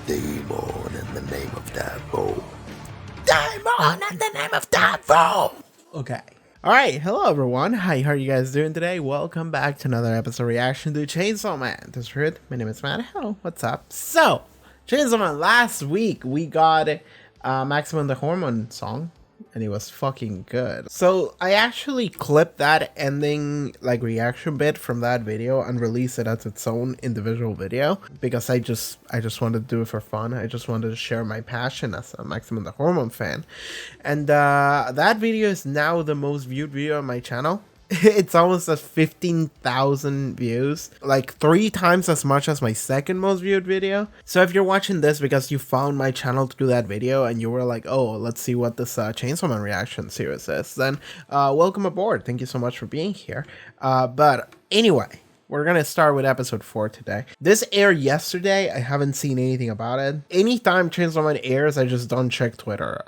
Demon in the name of devil. Demon in the name of devil. Okay. Alright, hello everyone. Hi, how are you guys doing today? Welcome back to another episode reaction to Chainsaw Man. That's right. My name is Matt. Hello, what's up? So, Chainsaw Man, last week we got Maximum the Hormone song. And it was fucking good. So I actually clipped that ending like reaction bit from that video and released it as its own individual video because I just wanted to do it for fun. I just wanted to share my passion as a Maximum the Hormone fan. And that video is now the most viewed video on my channel. It's almost at 15,000 views, like 3 times as much as my second most viewed video. So if you're watching this because you found my channel through that video and you were like, oh, let's see what this Chainsaw Man reaction series is, then welcome aboard. Thank you so much for being here. But anyway, we're gonna start with episode 4 today. This aired yesterday. I haven't seen anything about it. Anytime Chainsaw Man airs, I just don't check Twitter.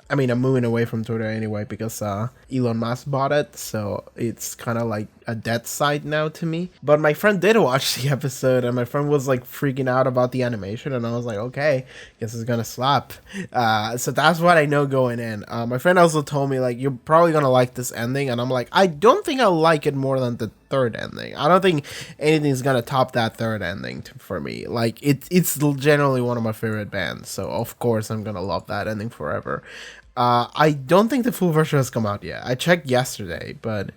I mean, I'm moving away from Twitter anyway because Elon Musk bought it, so it's kind of like a dead site now to me. But my friend did watch the episode, and my friend was like freaking out about the animation, and I was like, okay, guess it's gonna slap. So that's what I know going in. My friend also told me like, you're probably gonna like this ending, and I'm like, I don't think I'll like it more than the third ending. I don't think anything's gonna top that third ending for me. Like it's generally one of my favorite bands, so of course I'm gonna love that ending forever. I don't think the full version has come out yet. I checked yesterday, but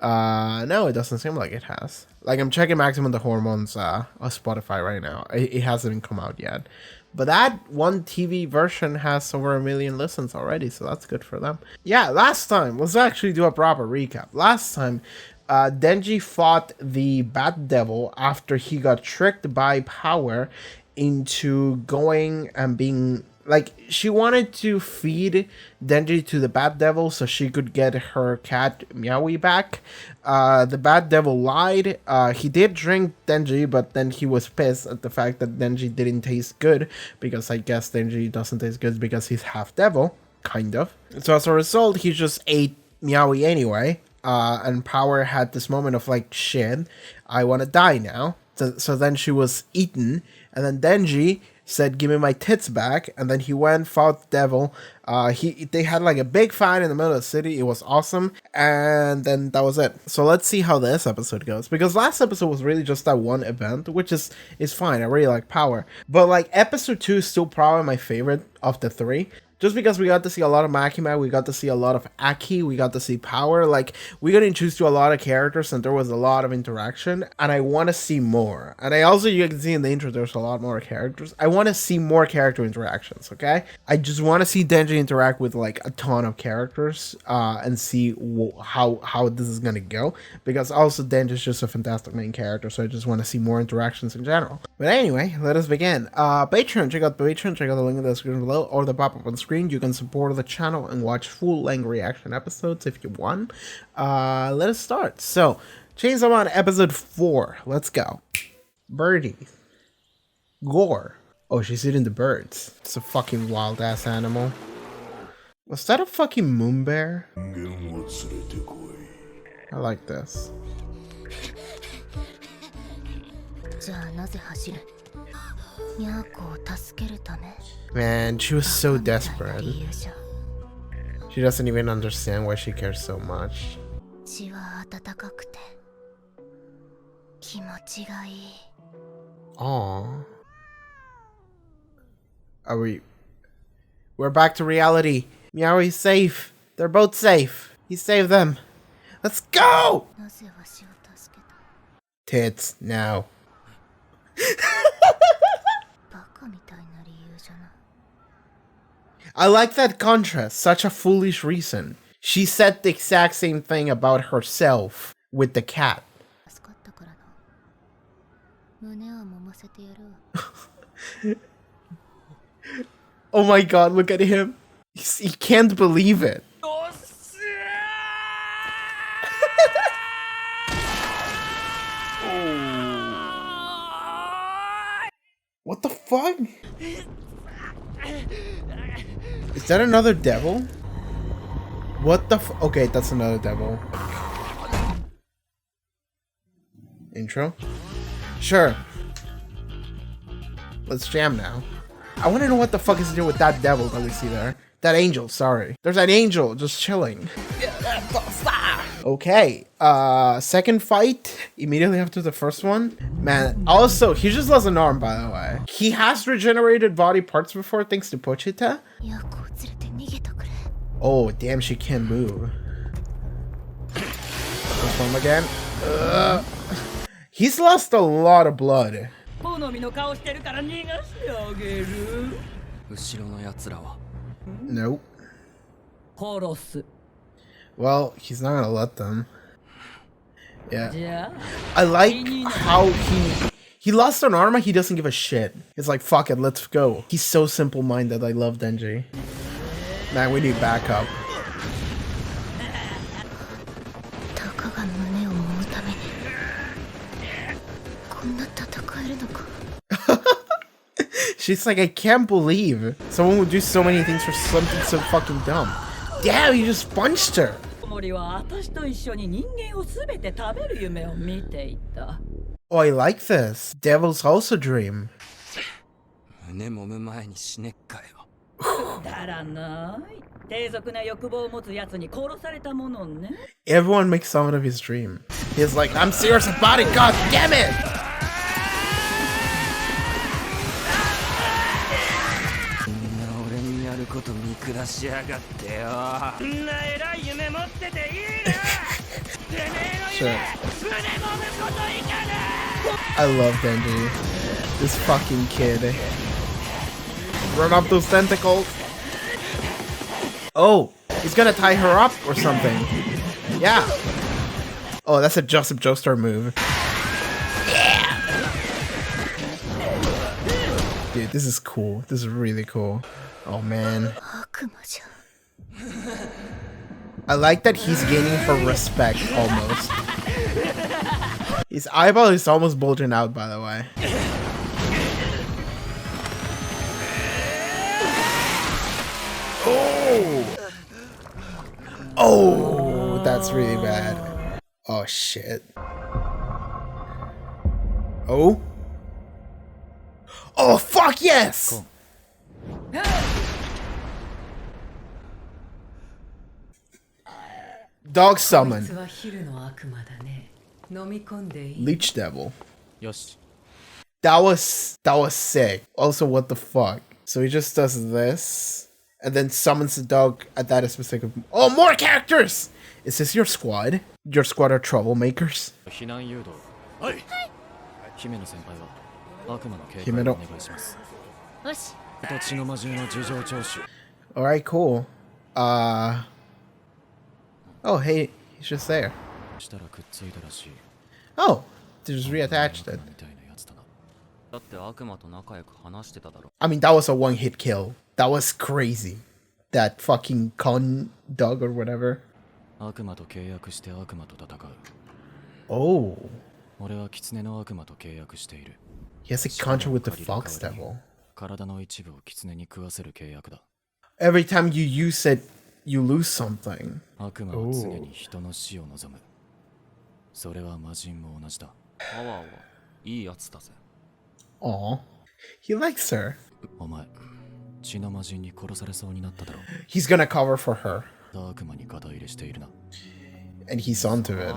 no, it doesn't seem like it has. Like, I'm checking Maximum the Hormones on Spotify right now. It hasn't come out yet. But that one TV version has over 1 million listens already, so that's good for them. Yeah, last time, let's actually do a proper recap. Last time, Denji fought the Bat Devil after he got tricked by Power into going and being... Like, she wanted to feed Denji to the Bat Devil so she could get her cat Meowie back. The Bat Devil lied. He did drink Denji, but then he was pissed at the fact that Denji didn't taste good, because I guess Denji doesn't taste good because he's half devil, kind of. So as a result, he just ate Meowie anyway. And Power had this moment of like, shit, I want to die now. So then she was eaten, and then Denji said, give me my tits back, and then he went, fought the devil. They had like a big fight in the middle of the city. It was awesome, and then that was it. So let's see how this episode goes, because last episode was really just that one event, which is fine. I really like Power, but like episode 2 is still probably my favorite of the 3. Just because we got to see a lot of Makima, we got to see a lot of Aki, we got to see Power. Like, we got introduced to a lot of characters, and there was a lot of interaction, and I want to see more. And I also, you can see in the intro, there's a lot more characters. I want to see more character interactions, okay? I just want to see Denji interact with, like, a ton of characters, and see how this is gonna go. Because also, Denji's just a fantastic main character, so I just want to see more interactions in general. But anyway, let us begin. Patreon, check out Patreon, check out the link in the description below, or the pop-up on screen. You can support the channel and watch full-length reaction episodes if you want. Let us start. So, Chainsaw Man episode 4. Let's go. Birdie. Gore. Oh, she's eating the birds. It's a fucking wild-ass animal. Was that a fucking moon bear? I like this. Man, she was so desperate. She doesn't even understand why she cares so much. Aww. We're back to reality. Meowie's safe. They're both safe. He saved them. Let's go! Tits, now. I like that contrast, such a foolish reason. She said the exact same thing about herself with the cat. Oh my god, look at him. He can't believe it. What the fuck? Is that another devil? What the okay, that's another devil. Intro? Sure. Let's jam now. I want to know what the fuck is to do with that devil that we see there. That angel, sorry. There's an angel just chilling. Okay, second fight immediately after the first one. Man, also, he just lost an arm, by the way. He has regenerated body parts before thanks to Pochita. Oh, damn, she can't move. This one again. He's lost a lot of blood. Nope. Well, he's not gonna let them. Yeah. I like how he lost an armor, he doesn't give a shit. He's like, fuck it, let's go. He's so simple-minded. I love Denji. Man, we need backup. She's like, I can't believe someone would do so many things for something so fucking dumb. Damn, you just punched her. Oh, I like this. Devil's also dream. Everyone makes fun of his dream. He's like, I'm serious about it, god damn it! Sure. I love Denji. This fucking kid. Run up those tentacles. Oh, he's gonna tie her up or something. Yeah. Oh, that's a Joseph Joestar move. Yeah. Dude, this is cool. This is really cool. Oh man. I like that he's gaining her respect almost. His eyeball is almost bulging out, by the way. Oh! Oh, that's really bad. Oh shit. Oh? Oh fuck yes! Cool. Dog summon. Leech devil. That was sick. Also, what the fuck? So he just does this and then summons the dog at that specific. Oh, more characters! Is this your squad? Your squad are troublemakers? Alright, cool. Oh, hey, he's just there. Oh, they just reattached it. I mean, that was a one-hit kill. That was crazy. That fucking con dog or whatever. Oh. He has a contract with the fox devil. Every time you use it, you lose something. Oh. Aw, he likes her. He's gonna cover for her. And he's onto it.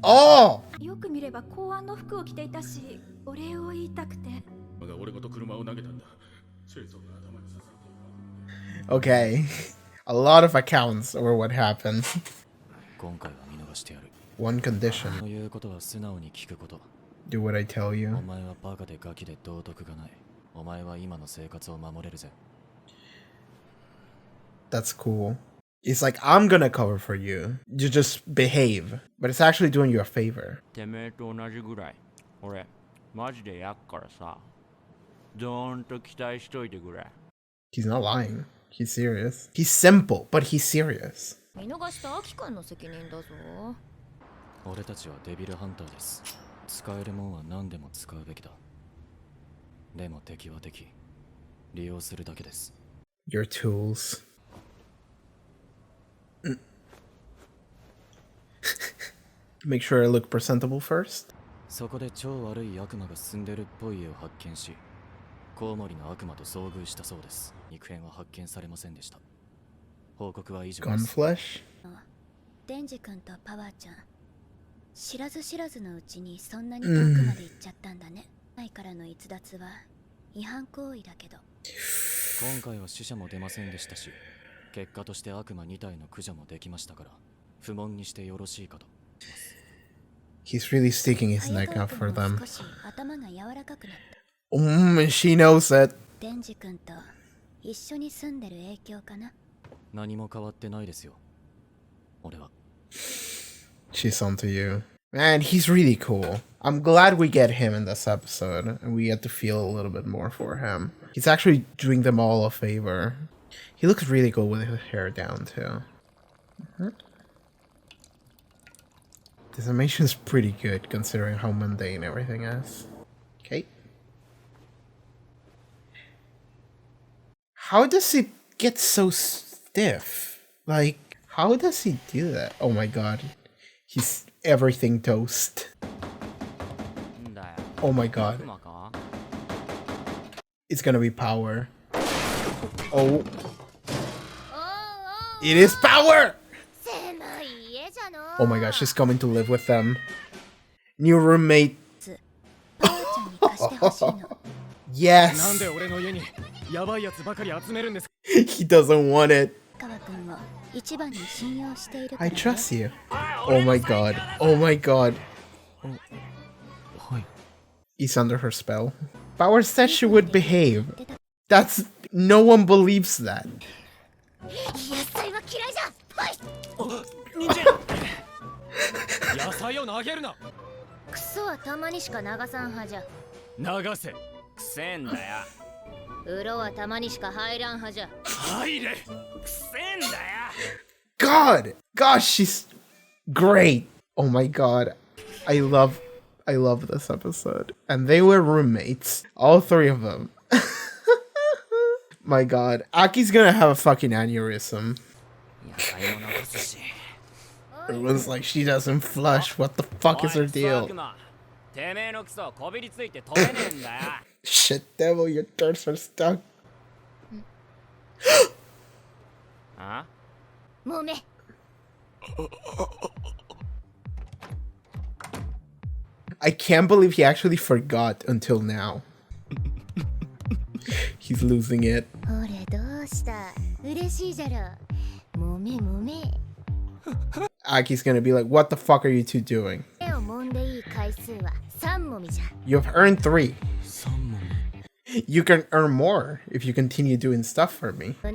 Oh! Okay. A lot of accounts over what happened. One condition. Do what I tell you. That's cool. It's like, I'm gonna cover for you. You just behave. But it's actually doing you a favor. He's not lying. He's serious. He's simple, but he's serious. Your tools. Make sure I look presentable first. そこで超悪い悪魔が住んでるっぽい家を発見し、コウモリの悪魔と遭遇したそうです。肉片は発見されませんでした。報告は以上です。Gunflesh? デンジ君とパワーちゃん、知らず知らずのうちにそんなに遠くまで行っちゃったんだね。前からの逸脱は違反行為だけど。今回は死者も出ませんでしたし、結果として悪魔2体の駆除もできましたから、不問にしてよろしいかと。He's really sticking his neck out for them. 少し頭が柔らかくなった。She knows it. デンジ君と一緒に住んでる影響かな。何も変わってないですよ。俺は。She's onto you. Man, he's really cool. I'm glad we get him in this episode, and we get to feel a little bit more for him. He's actually doing them all a favor. He looks really cool with his hair down, too. This animation is pretty good, considering how mundane everything is. Okay. How does he get so stiff? Like, how does he do that? Oh my god. He's everything toast. Oh my god. It's gonna be power. Oh. It is power! Oh my gosh, she's coming to live with them. New roommate. Yes! He doesn't want it. I trust you. Oh my god. Oh my god. He's under her spell. Power said she would behave. That's... no one believes that. God! Gosh, she's great. Oh my god. I love this episode. And they were roommates. All three of them. My god. Aki's gonna have a fucking aneurysm. Everyone's like, she doesn't flush. What the fuck is her deal? Shit, devil, your thirsts are stuck. I can't believe he actually forgot until now. He's losing it. Aki's gonna be like, what the fuck are you two doing? You've earned 3. You can earn more if you continue doing stuff for me. Oh,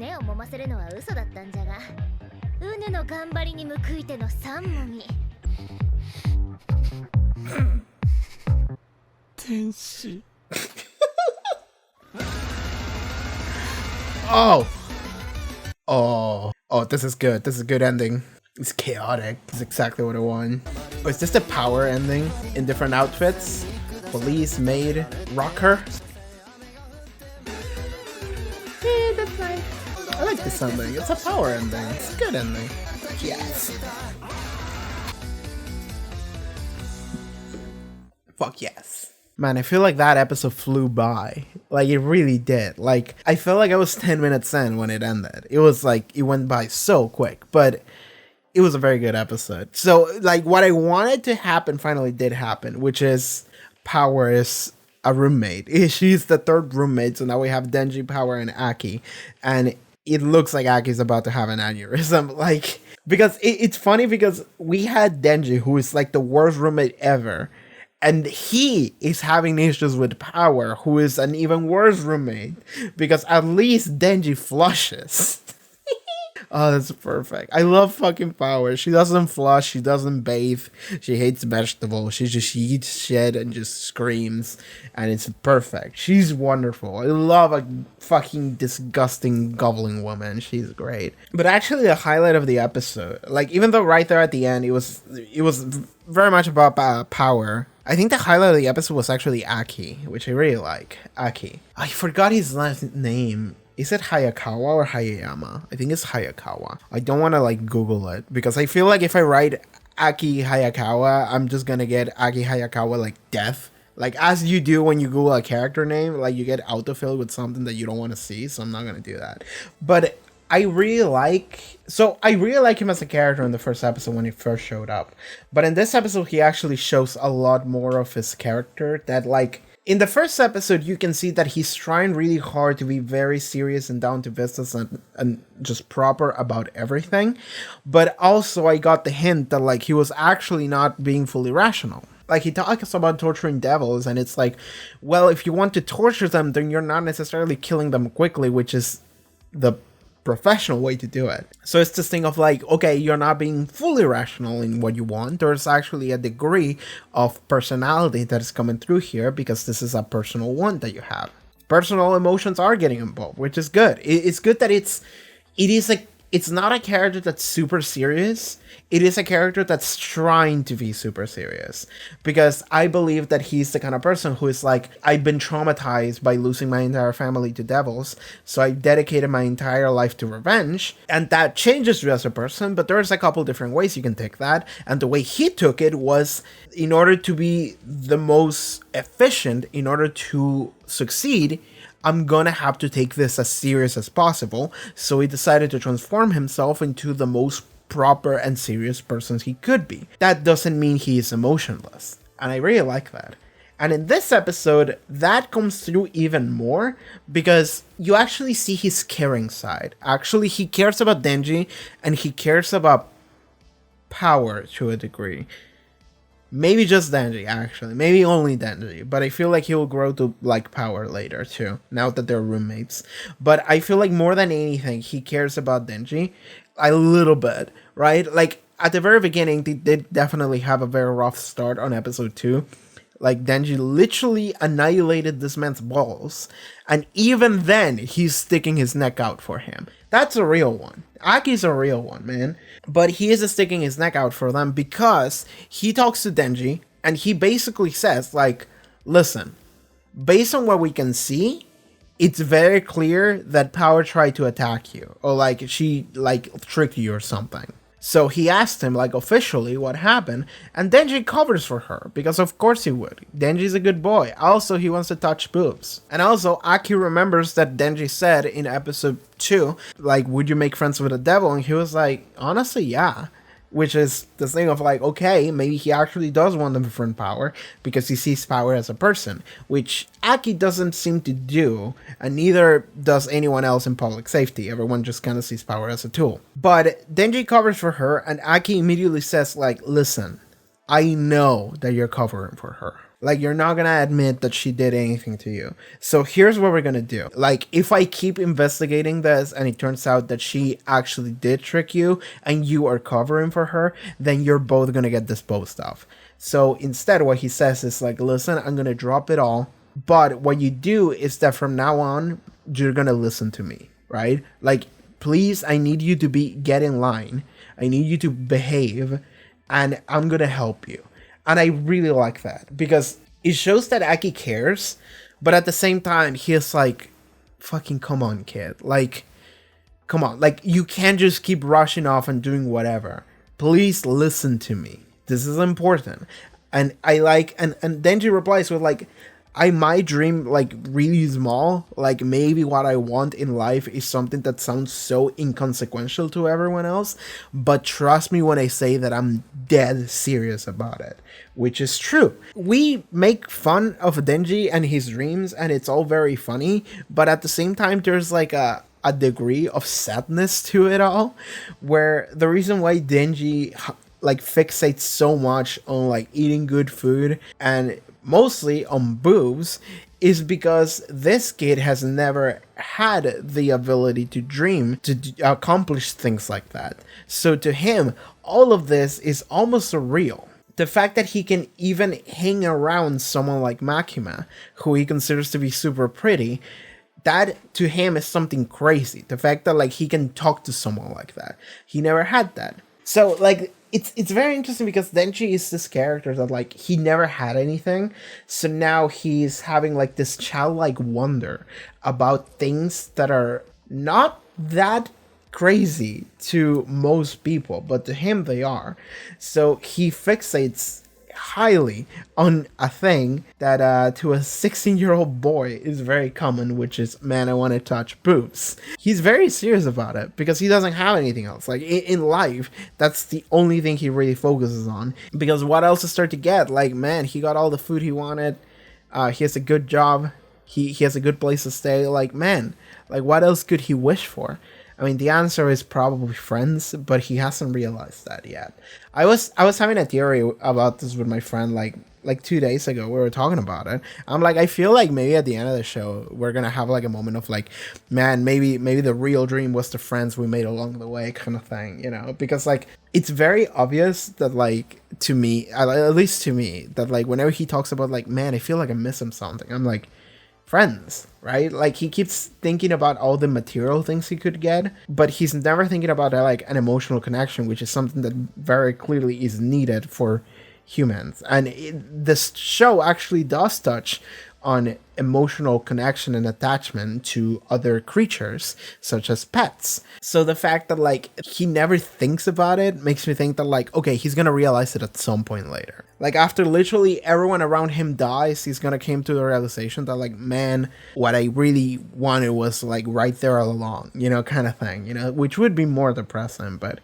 this is good. This is a good ending. It's chaotic. It's exactly what I want. Oh, is this the power ending in different outfits? Police, maid, rocker. Yeah, that's nice. I like this ending. It's a power ending. It's a good ending. Yes. Fuck yes. Man, I feel like that episode flew by. Like, it really did. Like, I felt like I was 10 minutes in when it ended. It was like, it went by so quick. But it was a very good episode. So, like, what I wanted to happen finally did happen, which is Power is a roommate. She's the 3rd roommate, so now we have Denji, Power, and Aki. And it looks like Aki's about to have an aneurysm. Like, because it's funny because we had Denji, who is like the worst roommate ever. And he is having issues with Power, who is an even worse roommate. Because at least Denji flushes. Oh, that's perfect. I love fucking Power. She doesn't flush. She doesn't bathe. She hates vegetables. She eats shit and just screams. And it's perfect. She's wonderful. I love a fucking disgusting gobbling woman. She's great. But actually the highlight of the episode, like, even though right there at the end, it was very much about Power. I think the highlight of the episode was actually Aki, which I really like. Aki. I forgot his last name. Is it Hayakawa or Hayayama? I think it's Hayakawa. I don't want to like Google it because I feel like if I write Aki Hayakawa, I'm just gonna get Aki Hayakawa like death. Like as you do when you Google a character name, like you get autofilled with something that you don't want to see, so I'm not gonna do that. But I really like him as a character in the first episode when he first showed up. But in this episode he actually shows a lot more of his character that like in the first episode, you can see that he's trying really hard to be very serious and down to business and just proper about everything. But also, I got the hint that, like, he was actually not being fully rational. Like, he talks about torturing devils, and it's like, well, if you want to torture them, then you're not necessarily killing them quickly, which is the professional way to do it. So it's this thing of like, okay, you're not being fully rational in what you want. There's actually a degree of personality that is coming through here because this is a personal want that you have. Personal emotions are getting involved, which is good. It's good that it's not a character that's super serious. It is a character that's trying to be super serious, because I believe that he's the kind of person who is like, I've been traumatized by losing my entire family to devils, so I dedicated my entire life to revenge, and that changes you as a person, but there's a couple different ways you can take that, and the way he took it was, in order to be the most efficient, in order to succeed, I'm gonna have to take this as serious as possible. So he decided to transform himself into the most proper and serious person he could be. That doesn't mean he is emotionless, and I really like that. And in this episode, that comes through even more because you actually see his caring side. Actually, he cares about Denji, and he cares about power to a degree. Maybe just Denji, actually. Maybe only Denji. But I feel like he will grow to like power later, too. Now that they're roommates. But I feel like more than anything, he cares about Denji a little bit, right? Like, at the very beginning, they did definitely have a very rough start on episode 2. Like, Denji literally annihilated this man's balls. And even then, he's sticking his neck out for him. That's a real one. Aki's a real one, man. But he is sticking his neck out for them because he talks to Denji and he basically says, like, listen, based on what we can see, it's very clear that Power tried to attack you. Or, like, she, like, tricked you or something. So he asked him, like, officially what happened, and Denji covers for her, because of course he would. Denji's a good boy. Also, he wants to touch boobs. And also, Aki remembers that Denji said in episode 2, like, would you make friends with a devil? And he was like, honestly, yeah. Which is the thing of like, okay, maybe he actually does want a different Power because he sees Power as a person, which Aki doesn't seem to do, and neither does anyone else in public safety. Everyone just kind of sees Power as a tool. But Denji covers for her, and Aki immediately says, like, listen, I know that you're covering for her. Like, you're not gonna admit that she did anything to you. So here's what we're gonna do. Like, if I keep investigating this and it turns out that she actually did trick you and you are covering for her, then you're both gonna get disposed of. So instead, what he says is like, listen, I'm gonna drop it all. But what you do is that from now on, you're gonna listen to me, right? Like, please, I need you to get in line. I need you to behave, and I'm gonna help you. And I really like that because it shows that Aki cares, but at the same time, he's like, fucking come on, kid. Like, come on. Like, you can't just keep rushing off and doing whatever. Please listen to me. This is important. And I like, and Denji replies with like, I might dream like really small, like maybe what I want in life is something that sounds so inconsequential to everyone else, but trust me when I say that I'm dead serious about it, which is true. We make fun of Denji and his dreams, and it's all very funny, but at the same time, there's like a degree of sadness to it all, where the reason why Denji like fixates so much on like eating good food and mostly on boobs is because this kid has never had the ability to dream, to accomplish things like that. So to him, all of this is almost surreal. The fact that he can even hang around someone like Makima, who he considers to be super pretty, that to him is something crazy. The fact that like he can talk to someone like that. He never had that. So like it's very interesting because Denji is this character that like he never had anything, so now he's having like this childlike wonder about things that are not that crazy to most people, but to him they are. So he fixates highly on a thing that to a 16-year-old boy is very common, which is, man, I want to touch boobs. He's very serious about it because he doesn't have anything else. Like in life, that's the only thing he really focuses on, because what else is there to get? Like, man, he got all the food he wanted. He has a good job. He has a good place to stay. Like, man, like what else could he wish for? I mean, the answer is probably friends, but he hasn't realized that yet. I was having a theory about this with my friend like 2 days ago. We were talking about it. I'm like, I feel like maybe at the end of the show we're gonna have like a moment of like, man, maybe the real dream was the friends we made along the way, kind of thing, you know? Because like it's very obvious that, like, to me, at least to me, that like whenever he talks about like, man, I feel like I'm missing something, I'm like, friends, right? Like he keeps thinking about all the material things he could get, but he's never thinking about like an emotional connection, which is something that very clearly is needed for humans. And this show actually does touch on emotional connection and attachment to other creatures, such as pets. So the fact that like he never thinks about it makes me think that like, okay, he's gonna realize it at some point later. Like after literally everyone around him dies, he's gonna come to the realization that like, man, what I really wanted was like right there all along, you know, kind of thing, you know, which would be more depressing, but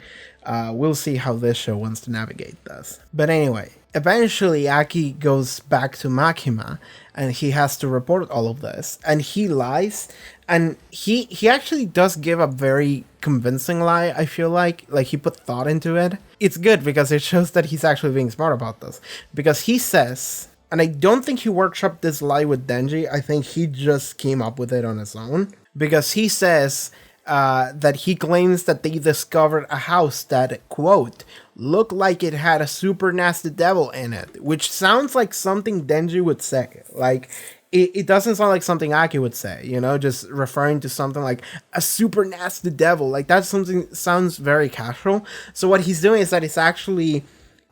we'll see how this show wants to navigate this. But anyway, eventually Aki goes back to Makima and he has to report all of this, and he lies, and he actually does give a very convincing lie. I feel like he put thought into it. It's good because it shows that he's actually being smart about this, because he says, and I don't think he workshopped this lie with Denji, I think he just came up with it on his own, because he says that he claims that they discovered a house that, quote, looked like it had a super nasty devil in it, which sounds like something Denji would say. Like, it doesn't sound like something Aki would say, you know, just referring to something like a super nasty devil. Like, that's something sounds very casual. So what he's doing is that he's actually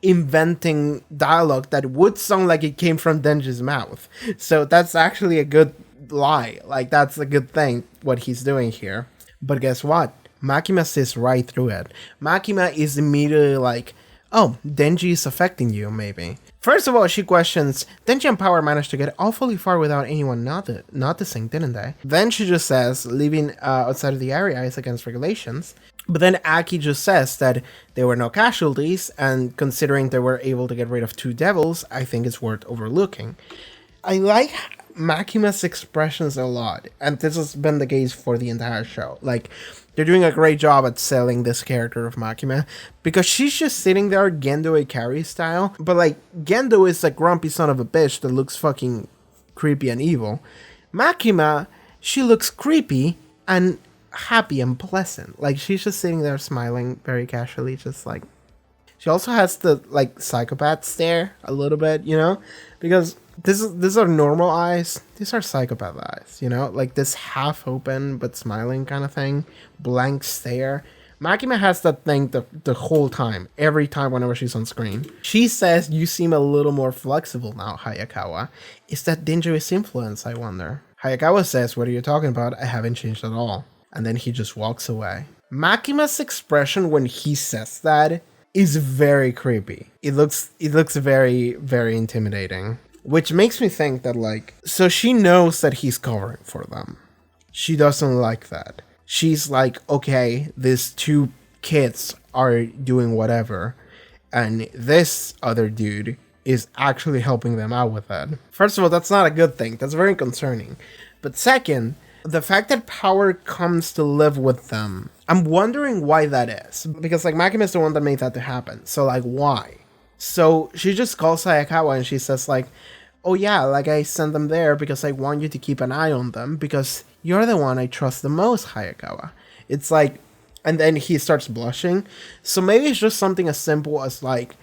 inventing dialogue that would sound like it came from Denji's mouth. So that's actually a good lie. Like, that's a good thing, what he's doing here. But guess what? Makima sees right through it. Makima is immediately like, oh, Denji is affecting you, maybe. First of all, she questions, Denji and Power managed to get awfully far without anyone noticing, didn't they? Then she just says, leaving outside of the area is against regulations. But then Aki just says that there were no casualties, and considering they were able to get rid of 2 devils, I think it's worth overlooking. I like Makima's expressions a lot, and this has been the case for the entire show. Like, they're doing a great job at selling this character of Makima, because she's just sitting there Gendo Ikari style, but like, Gendo is a grumpy son of a bitch that looks fucking creepy and evil. Makima, she looks creepy and happy and pleasant. Like, she's just sitting there smiling very casually, just like, she also has the like psychopath stare a little bit, you know, because these are normal eyes. These are psychopath eyes, you know, like this half open but smiling kind of thing, blank stare. Makima has that thing the whole time, every time whenever she's on screen. She says, you seem a little more flexible now, Hayakawa. Is that dangerous influence, I wonder? Hayakawa says, what are you talking about? I haven't changed at all. And then he just walks away. Makima's expression when he says that is very creepy. It looks very, very intimidating. Which makes me think that, like, so she knows that he's covering for them. She doesn't like that. She's like, okay, these 2 kids are doing whatever, and this other dude is actually helping them out with that. First of all, that's not a good thing. That's very concerning. But second, the fact that Power comes to live with them, I'm wondering why that is. Because, like, Makima is the one that made that to happen. So, like, why? So she just calls Hayakawa and she says like, oh yeah, like I sent them there because I want you to keep an eye on them because you're the one I trust the most, Hayakawa. It's like, and then he starts blushing. So maybe it's just something as simple as like,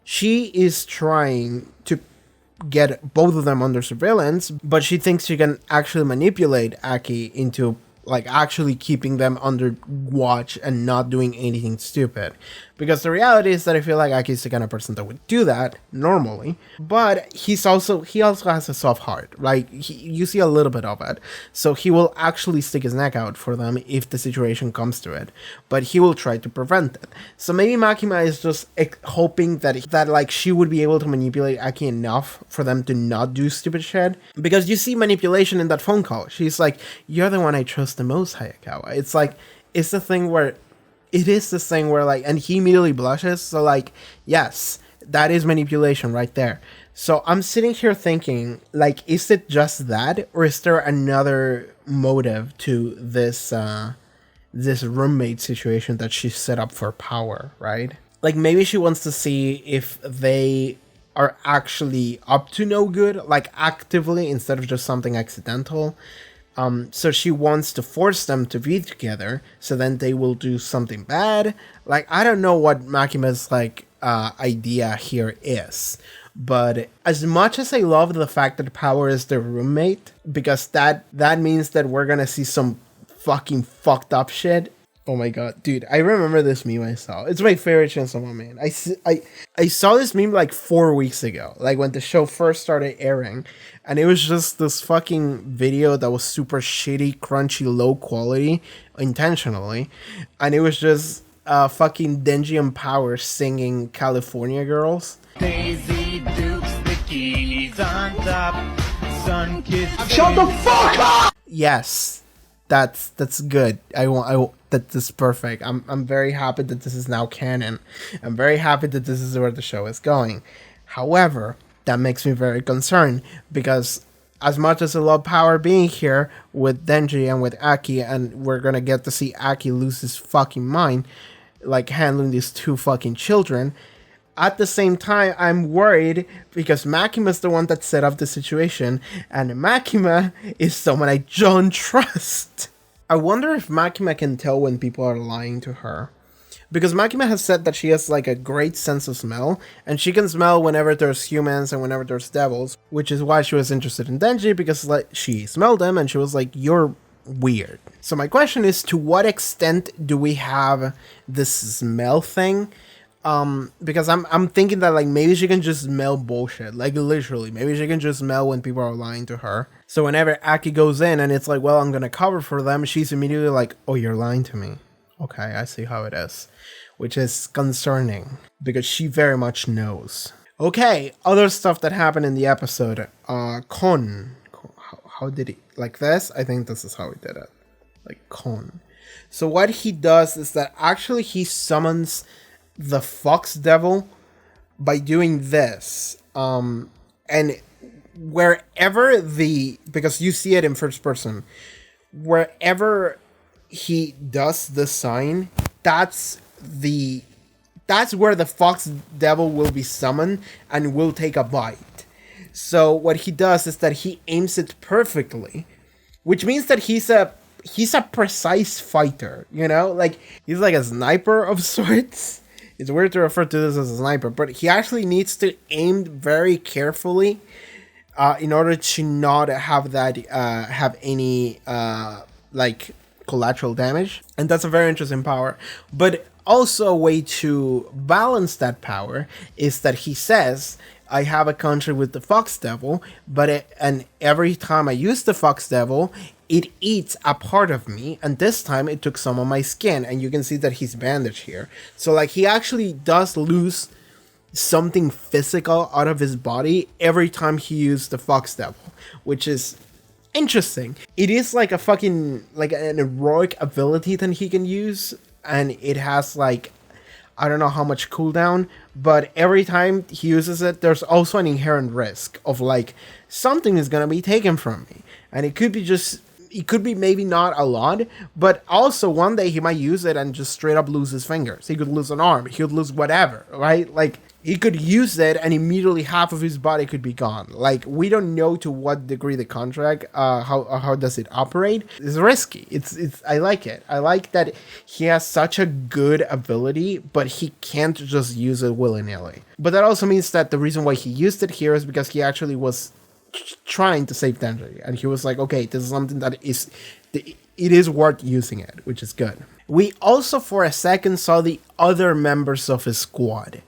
she is trying to get both of them under surveillance, but she thinks she can actually manipulate Aki into like actually keeping them under watch and not doing anything stupid. Because the reality is that I feel like Aki's the kind of person that would do that normally, but he also has a soft heart. Like you see a little bit of it, so he will actually stick his neck out for them if the situation comes to it, but he will try to prevent it. So maybe Makima is just hoping that like she would be able to manipulate Aki enough for them to not do stupid shit, because you see manipulation in that phone call. She's like, "You're the one I trust the most, Hayakawa." It's like, it's the thing where like, and he immediately blushes. So like, yes, that is manipulation right there. So I'm sitting here thinking, like, is it just that, or is there another motive to this this roommate situation that she set up for power, right? Like maybe she wants to see if they are actually up to no good, like actively, instead of just something accidental. So she wants to force them to be together, so then they will do something bad. Like, I don't know what Makima's like idea here is, but as much as I love the fact that Power is their roommate, because that means that we're gonna see some fucking fucked up shit. Oh my god, dude, I remember this meme I saw. It's my favorite chainsawman, man. I saw this meme like 4 weeks ago, like when the show first started airing, and it was just this fucking video that was super shitty, crunchy, low quality, intentionally, and it was just fucking Denji and Power singing California Girls. Daisy Dukes, bikinis on top, sun kiss. Shut the fuck up! Yes, that's good. That's perfect. I'm very happy that this is now canon. I'm very happy that this is where the show is going. However, that makes me very concerned, because as much as I love Power being here with Denji and with Aki, and we're gonna get to see Aki lose his fucking mind, like handling these two fucking children, at the same time, I'm worried because Makima's the one that set up the situation, and Makima is someone I don't trust. I wonder if Makima can tell when people are lying to her. Because Makima has said that she has like a great sense of smell, and she can smell whenever there's humans and whenever there's devils, which is why she was interested in Denji, because like she smelled them and she was like, "You're weird." So my question is, to what extent do we have this smell thing? Because I'm thinking that like maybe she can just smell bullshit, like literally, maybe she can just smell when people are lying to her. So whenever Aki goes in and it's like, well, I'm gonna cover for them, she's immediately like, "Oh, you're lying to me. Okay, I see how it is," which is concerning because she very much knows. Okay, other stuff that happened in the episode. Kon, how did he like this? I think this is how he did it, like Kon. So what he does is that actually he summons the Fox Devil by doing this, and wherever because you see it in first person, wherever he does the sign, that's where the Fox Devil will be summoned and will take a bite. So what he does is that he aims it perfectly, which means that he's a precise fighter, you know, like he's like a sniper of sorts. It's weird to refer to this as a sniper, but he actually needs to aim very carefully in order to not have that have any like collateral damage. And that's a very interesting power. But also a way to balance that power is that he says, I have a contract with the Fox Devil, and every time I use the Fox Devil, it eats a part of me, and this time it took some of my skin, and you can see that he's bandaged here. So like he actually does lose something physical out of his body every time he used the Fox Devil, which is interesting. It is like a fucking, like an heroic ability that he can use, and it has like, I don't know how much cooldown, but every time he uses it, there's also an inherent risk of like something is gonna be taken from me, and it could be maybe not a lot, but also one day he might use it and just straight up lose his fingers. He could lose an arm, he could lose whatever, right? Like he could use it and immediately half of his body could be gone. Like we don't know to what degree the contract, how does it operate? It's risky. It's I like it. I like that he has such a good ability, but he can't just use it willy-nilly. But that also means that the reason why he used it here is because he actually was trying to save Denji, and he was like, okay, this is something that it is worth using it, which is good. We also for a second saw the other members of his squad.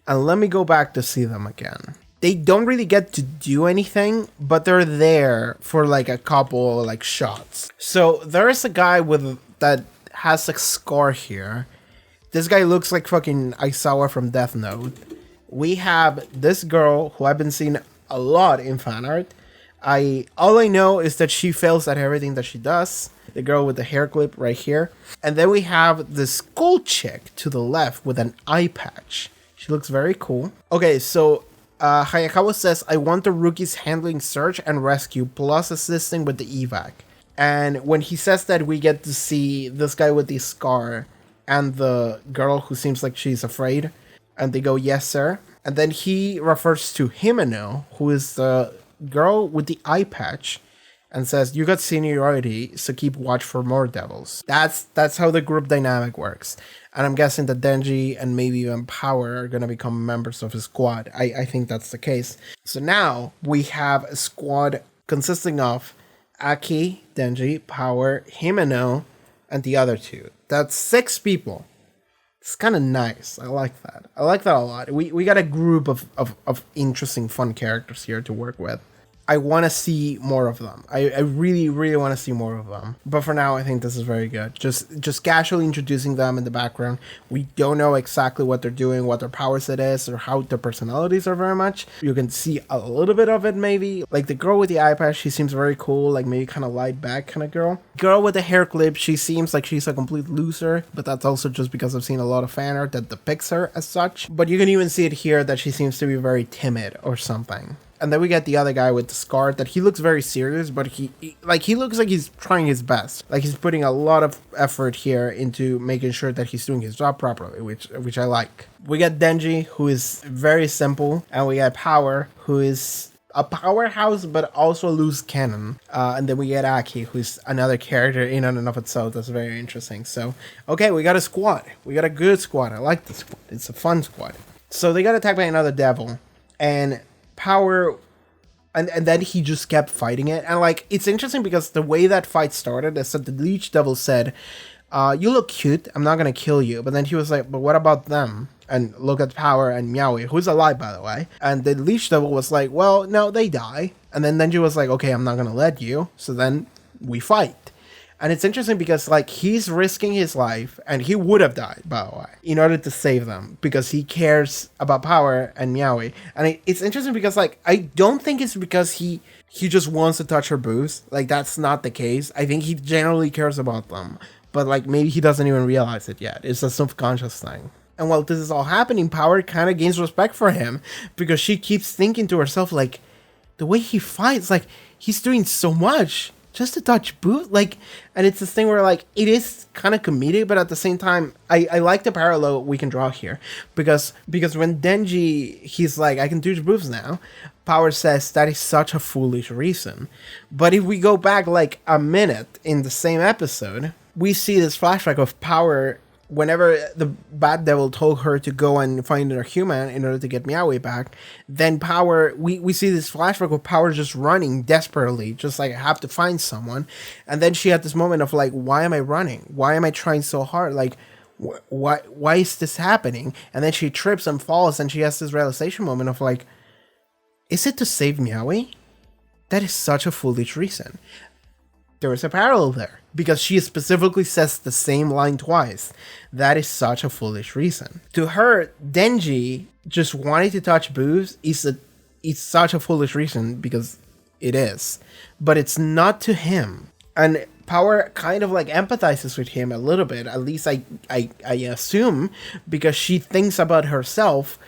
And let me go back to see them again. They don't really get to do anything, but they're there for like a couple like shots. So there is a guy that has a scar here. This guy looks like fucking Aizawa from Death Note. We have this girl who I've been seeing a lot in fan art. All I know is that she fails at everything that she does. The girl with the hair clip right here. And then we have this cool chick to the left with an eye patch. She looks very cool. Okay, so Hayakawa says, I want the rookies handling search and rescue plus assisting with the evac. And when he says that, we get to see this guy with the scar and the girl who seems like she's afraid. And they go, yes, sir. And then he refers to Himeno, who is the girl with the eye patch, and says, you got seniority, so keep watch for more devils. That's how the group dynamic works. And I'm guessing that Denji and maybe even Power are going to become members of his squad. I think that's the case. So now we have a squad consisting of Aki, Denji, Power, Himeno, and the other two. That's 6 people. It's kind of nice. I like that. I like that a lot. We got a group of interesting, fun characters here to work with. I want to see more of them. I really, really want to see more of them. But for now, I think this is very good. Just casually introducing them in the background. We don't know exactly what they're doing, what their power set is, or how their personalities are very much. You can see a little bit of it, maybe. Like the girl with the eye patch, she seems very cool, like maybe kind of laid back kind of girl. Girl with the hair clip, she seems like she's a complete loser, but that's also just because I've seen a lot of fan art that depicts her as such. But you can even see it here that she seems to be very timid or something. And then we get the other guy with the scar that he looks very serious, but he looks like he's trying his best. Like he's putting a lot of effort here into making sure that he's doing his job properly, which I like. We get Denji, who is very simple, and we get Power, who is a powerhouse but also a loose cannon. And then we get Aki, who's another character in and of itself that's very interesting. So, okay, we got a squad. We got a good squad. I like this squad. It's a fun squad. So they got attacked by another devil, and Power, and then he just kept fighting it. And like, it's interesting because the way that fight started is that the Leech Devil said, you look cute, I'm not gonna kill you. But then he was like, but what about them? And look at Power and Meowie, who's alive, by the way. And the Leech Devil was like, well, no, they die. And then Denji was like, okay, I'm not gonna let you. So then we fight. And it's interesting because, like, he's risking his life, and he would have died, by the way, in order to save them, because he cares about Power and Meowie. And it's interesting because, like, I don't think it's because he just wants to touch her boobs. Like, that's not the case. I think he generally cares about them. But, like, maybe he doesn't even realize it yet. It's a subconscious thing. And while this is all happening, Power kind of gains respect for him, because she keeps thinking to herself, like, the way he fights, like, he's doing so much just to touch boobs, like, and it's this thing where, like, it is kind of comedic, but at the same time, I like the parallel we can draw here, because when Denji, he's like, I can touch boobs now, Power says that is such a foolish reason. But if we go back like a minute in the same episode, we see this flashback of Power whenever the Bad Devil told her to go and find her human in order to get Meowie back. Then Power, we see this flashback of Power just running desperately, just like, I have to find someone. And then she had this moment of like, why am I running? Why am I trying so hard? Like, why is this happening? And then she trips and falls, and she has this realization moment of like, is it to save Meowie? That is such a foolish reason. There is a parallel there, because she specifically says the same line twice. That is such a foolish reason. To her, Denji just wanting to touch boobs is such a foolish reason, because it is. But it's not to him. And Power kind of like empathizes with him a little bit, at least I assume, because she thinks about herself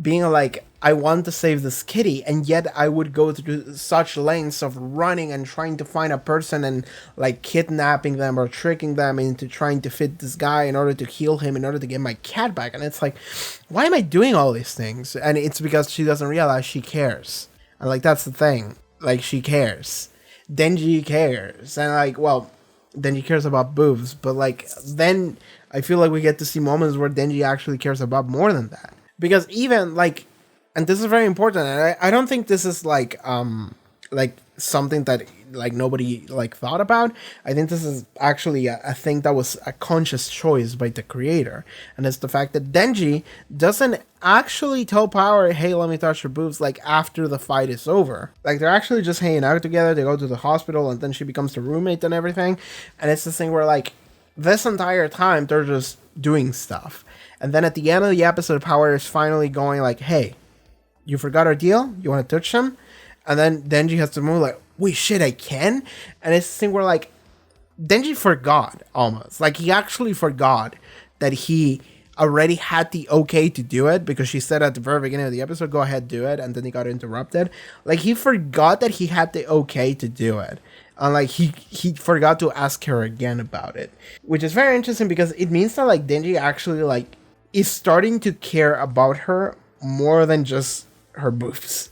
being like, I want to save this kitty, and yet I would go through such lengths of running and trying to find a person and like kidnapping them or tricking them into trying to fit this guy in order to heal him, in order to get my cat back. And it's like, why am I doing all these things? And it's because she doesn't realize she cares. And like, that's the thing. Like, she cares. Denji cares. And like, well, Denji cares about boobs, but like, then I feel like we get to see moments where Denji actually cares about more than that. Because even like, and this is very important, and I don't think this is like something that like nobody like thought about. I think this is actually a thing that was a conscious choice by the creator, and it's the fact that Denji doesn't actually tell Power, hey, let me touch your boobs, like after the fight is over. Like they're actually just hanging out together, they go to the hospital, and then she becomes the roommate and everything. And it's this thing where like this entire time they're just doing stuff, and then at the end of the episode, Power is finally going like, hey, you forgot our deal, you want to touch him? And then Denji has to move like, wait, shit, I can? And it's this thing where like Denji forgot almost. Like he actually forgot that he already had the okay to do it, because she said at the very beginning of the episode, go ahead, do it, and then he got interrupted. Like he forgot that he had the okay to do it. And like he forgot to ask her again about it. Which is very interesting, because it means that like Denji actually like is starting to care about her more than just her boobs.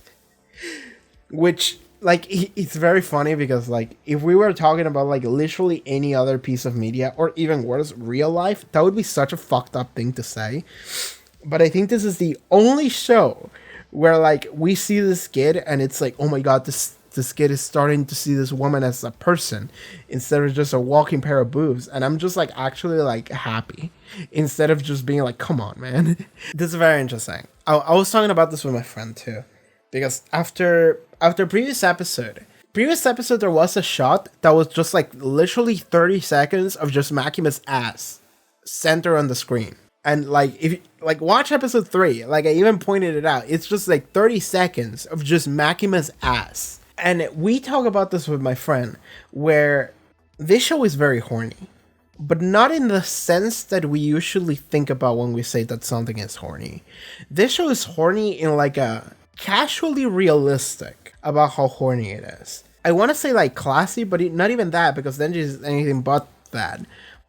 Which, like, it's very funny, because, like, if we were talking about, like, literally any other piece of media, or even worse, real life, that would be such a fucked up thing to say. But I think this is the only show where, like, we see this kid, and it's like, oh my god, this kid is starting to see this woman as a person, instead of just a walking pair of boobs. And I'm just, like, actually, like, happy, instead of just being like, come on, man. This is very interesting. I was talking about this with my friend, too. Because after previous episode there was a shot that was just like literally 30 seconds of just Makima's ass center on the screen. And like if you, like watch episode 3, like I even pointed it out, it's just like 30 seconds of just Makima's ass. And we talk about this with my friend, where this show is very horny, but not in the sense that we usually think about when we say that something is horny. This show is horny in like a casually realistic about how horny it is. I want to say like classy, but not even that, because Denji is anything but that.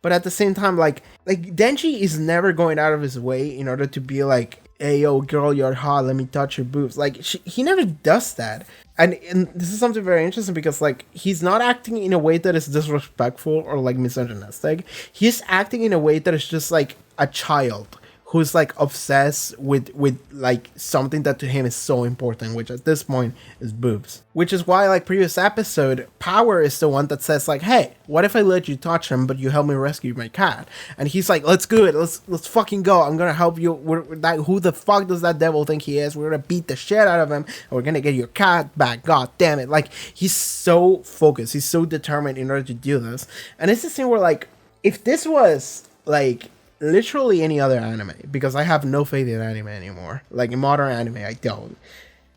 But at the same time, like Denji is never going out of his way in order to be like, hey yo girl, you're hot, let me touch your boobs. Like he never does that. And this is something very interesting, because like he's not acting in a way that is disrespectful or like misogynistic. He's acting in a way that is just like a child who's like obsessed with like something that to him is so important, which at this point is boobs. Which is why, like previous episode, Power is the one that says like, hey, what if I let you touch him, but you help me rescue my cat? And he's like, let's do it, let's fucking go, I'm gonna help you. Who the fuck does that devil think he is? We're gonna beat the shit out of him, and we're gonna get your cat back, god damn it. Like he's so focused, he's so determined in order to do this. And it's the thing where like, if this was like literally any other anime, because I have no faith in anime anymore, like in modern anime I don't,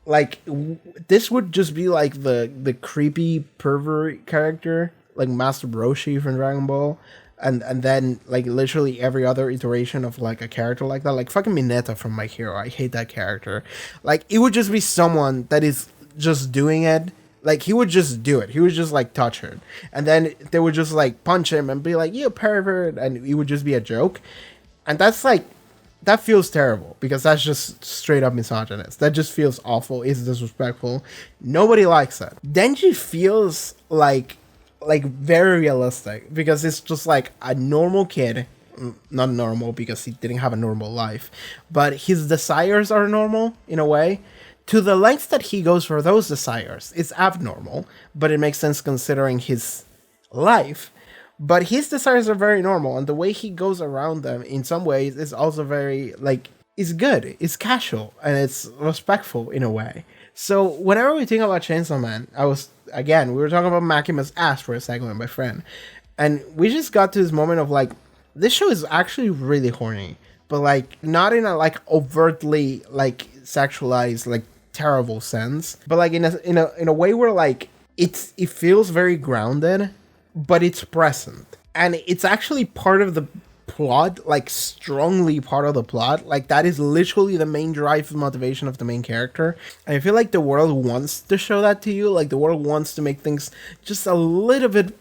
like this would just be like the creepy pervert character like Master Roshi from Dragon Ball, and then like literally every other iteration of like a character like that, like fucking Mineta from My Hero. I hate that character. Like it would just be someone that is just doing it. Like, he would just do it. He would just, like, touch her. And then they would just, like, punch him and be like, you pervert. And it would just be a joke. And that's, like, that feels terrible. Because that's just straight up misogynist. That just feels awful. It's disrespectful. Nobody likes that. Denji feels, like very realistic. Because it's just, like, a normal kid. Not normal, because he didn't have a normal life. But his desires are normal, in a way. To the lengths that he goes for those desires, it's abnormal, but it makes sense considering his life. But his desires are very normal, and the way he goes around them in some ways is also very, like, it's good, it's casual, and it's respectful in a way. So whenever we think about Chainsaw Man, we were talking about Makima's ass for a second with my friend, and we just got to this moment of like, this show is actually really horny, but like, not in a like overtly like sexualized, like terrible sense, but like in a way where like it feels very grounded, but it's present, and it's actually part of the plot, like strongly part of the plot. Like that is literally the main drive and motivation of the main character. And I feel like the world wants to show that to you. Like the world wants to make things just a little bit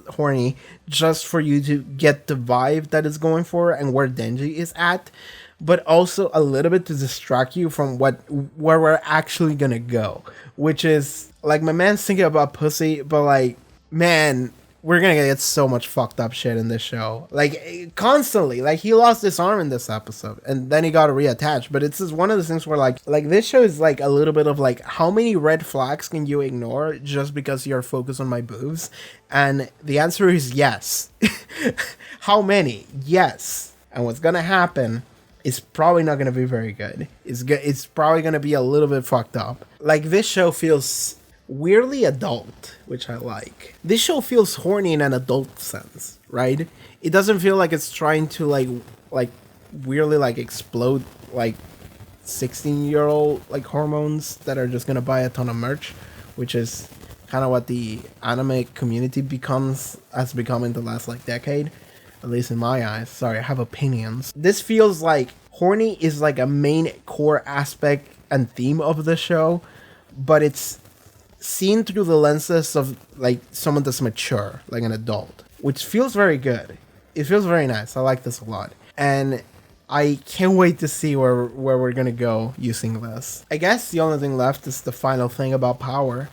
horny, just for you to get the vibe that it's going for and where Denji is at, but also a little bit to distract you from where we're actually gonna go, which is like, my man's thinking about pussy, but like, man, we're gonna get so much fucked up shit in this show. Like, constantly. Like, he lost his arm in this episode, and then he got it reattached. But it's just one of the things where, like this show is, like, a little bit of, like, how many red flags can you ignore just because you're focused on my boobs? And the answer is yes. How many? Yes. And what's gonna happen is probably not gonna be very good. It's probably gonna be a little bit fucked up. Like, this show feels weirdly adult, which I like. This show feels horny in an adult sense, right? It doesn't feel like it's trying to like weirdly like explode like 16-year-old like hormones that are just gonna buy a ton of merch, which is kind of what the anime community has become in the last like decade, at least in my eyes. Sorry, I have opinions. This feels like horny is like a main core aspect and theme of the show, but it's seen through the lenses of like someone that's mature, like an adult, which feels very good. It feels very nice. I like this a lot, and I can't wait to see where we're gonna go using this. I guess the only thing left is the final thing about Power,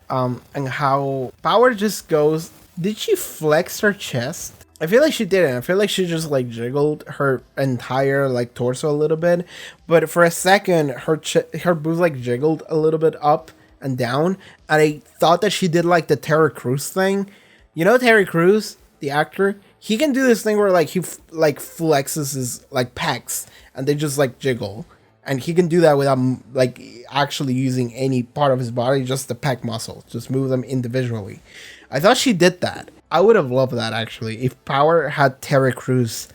and how Power just goes. Did she flex her chest? I feel like she didn't. I feel like she just like jiggled her entire like torso a little bit, but for a second her boobs like jiggled a little bit up and down, and I thought that she did like the Terry Crews thing. You know Terry Crews, the actor? He can do this thing where like he flexes his like pecs and they just like jiggle, and he can do that without like actually using any part of his body, just the pec muscle, just move them individually. I thought she did that. I would have loved that actually if Power had Terry Crews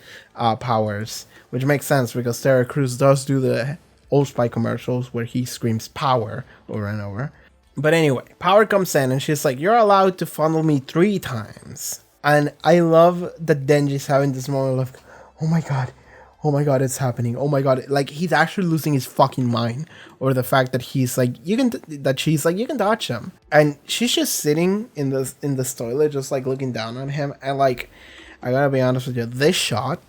powers, which makes sense because Terry Crews does do the Old Spice commercials where he screams power over and over. But anyway, Power comes in and she's like, you're allowed to fondle me 3 times. And I love that Denji's having this moment of, oh my god, it's happening. Oh my god, like he's actually losing his fucking mind over the fact that he's like, she's like, you can touch him. And she's just sitting in this toilet, just like looking down on him. And like, I gotta be honest with you, this shot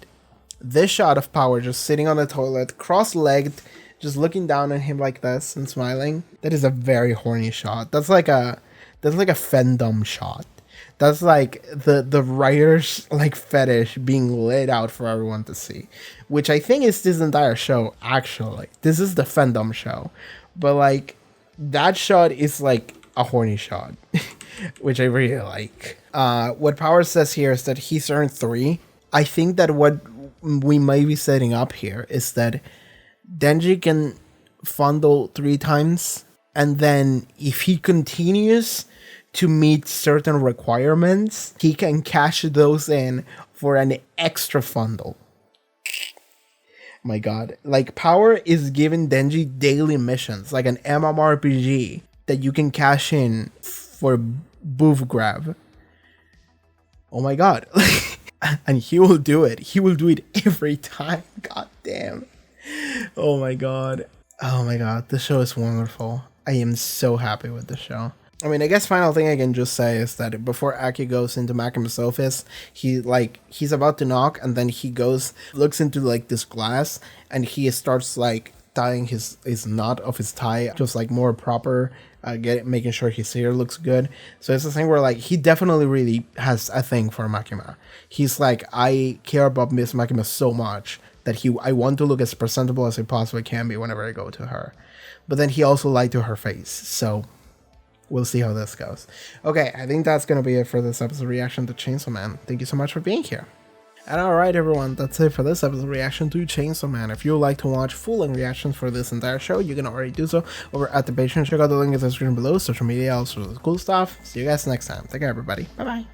of Power just sitting on the toilet, cross-legged, just looking down at him like this and smiling, that is a very horny shot. That's like a fandom shot. That's like the writer's like fetish being laid out for everyone to see, which I think is this entire show. Actually, this is the fandom show, but like that shot is like a horny shot, which I really like. What Power says here is that he's earned 3. I think that what we may be setting up here is that Denji can fondle 3 times, and then if he continues to meet certain requirements, he can cash those in for an extra fondle. My god, like Power is giving Denji daily missions, like an MMORPG that you can cash in for boof grab. Oh my god. And he will do it. He will do it every time. God damn. Oh my god. Oh my god. The show is wonderful. I am so happy with the show. I mean, I guess final thing I can just say is that before Aki goes into Makima's office, he's about to knock, and then he looks into like this glass, and he starts like tying his knot of his tie, just like more proper, making sure his hair looks good. So it's a thing where like he definitely really has a thing for Makima. He's like, I care about Miss Makima so much that I want to look as presentable as I possibly can be whenever I go to her. But then he also lied to her face, so we'll see how this goes. Okay, I think that's gonna be it for this episode reaction to Chainsaw Man. Thank you so much for being here. And alright everyone, that's it for this episode reaction to Chainsaw Man. If you would like to watch full-length reactions for this entire show, you can already do so over at the Patreon. Check out the link in the description below, social media, all sorts of cool stuff. See you guys next time. Take care everybody. Bye bye.